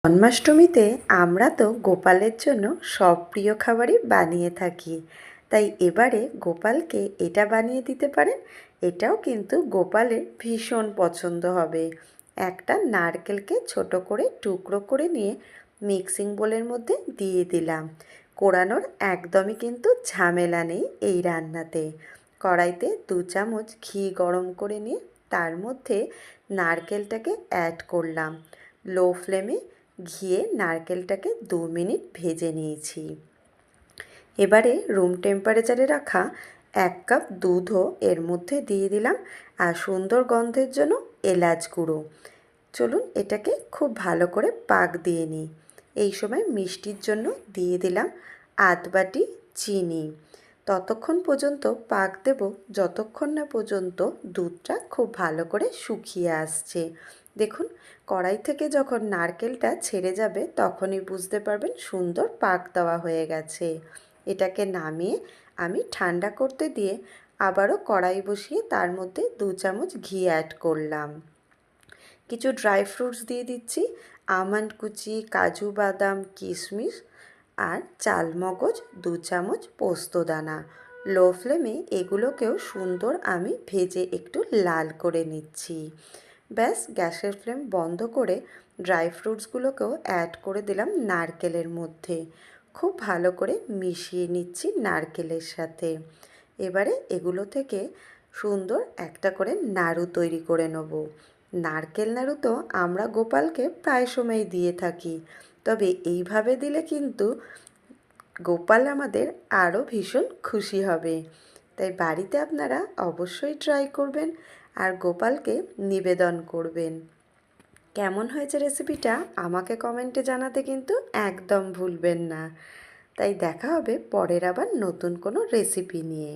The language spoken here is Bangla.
জন্মাষ্টমীতে আমরা তো গোপালের জন্য সব প্রিয় খাবারই বানিয়ে থাকি। তাই এবারে গোপালকে এটা বানিয়ে দিতে পারেন। এটাও কিন্তু গোপালের ভীষণ পছন্দ হবে। একটা নারকেলকে ছোট করে টুকরো করে নিয়ে মিক্সিং বোলের মধ্যে দিয়ে দিলাম। কোড়ানোর একদমই কিন্তু ঝামেলা নেই এই রান্নাতে। কড়াইতে 2 চামচ ঘি গরম করে নিয়ে তার মধ্যে নারকেলটাকে অ্যাড করলাম। লো ফ্লেমে ঘিয়ে নারকেলটাকে 2 মিনিট ভেজে নিয়েছি। এবারে রুম টেম্পারেচারে রাখা 1 কাপ দুধও এর মধ্যে দিয়ে দিলাম, আর সুন্দর গন্ধের জন্য এলাচ গুঁড়ো। চলুন এটাকে খুব ভালো করে পাক দিয়ে নিই। এই সময় মিষ্টির জন্য দিয়ে দিলাম আধ বাটি চিনি। ততক্ষণ পর্যন্ত পাক দেব যতক্ষণ না পর্যন্ত দুধটা খুব ভালো করে শুকিয়ে আসছে। দেখুন, কড়াই থেকে যখন নারকেলটা ছেড়ে যাবে তখনই বুঝতে পারবেন সুন্দর পাক দেওয়া হয়ে গেছে। এটাকে নামিয়ে আমি ঠান্ডা করতে দিয়ে আবারও কড়াই বসিয়ে তার মধ্যে 2 চামচ ঘি অ্যাড করলাম। কিছু ড্রাই ফ্রুটস দিয়ে দিচ্ছি, আমন্ড কুচি, কাজু বাদাম, কিশমিশ আর চালমগজ 2 চামচ পোস্তদানা। লো ফ্লেমে এগুলোকেও সুন্দর আমি ভেজে একটু লাল করে নিচ্ছি। ব্যাস, গ্যাসের ফ্লেম বন্ধ করে ড্রাই ফ্রুটসগুলোকেও অ্যাড করে দিলাম নারকেলের মধ্যে। খুব ভালো করে মিশিয়ে নিচ্ছি নারকেলের সাথে। এবারে এগুলো থেকে সুন্দর একটা করে নাড়ু তৈরি করে নেব। নারকেল নাড়ু তো আমরা গোপালকে প্রায় সময় দিয়ে থাকি, তবে এইভাবে দিলে কিন্তু গোপাল আমাদের আরও ভীষণ খুশি হবে। তাই বাড়িতে আপনারা অবশ্যই ট্রাই করবেন আর গোপালকে নিবেদন করবেন। কেমন হয়েছে রেসিপিটা আমাকে কমেন্টে জানাতে কিন্তু একদম ভুলবেন না। তাই দেখা হবে পরের আবার নতুন কোনো রেসিপি নিয়ে।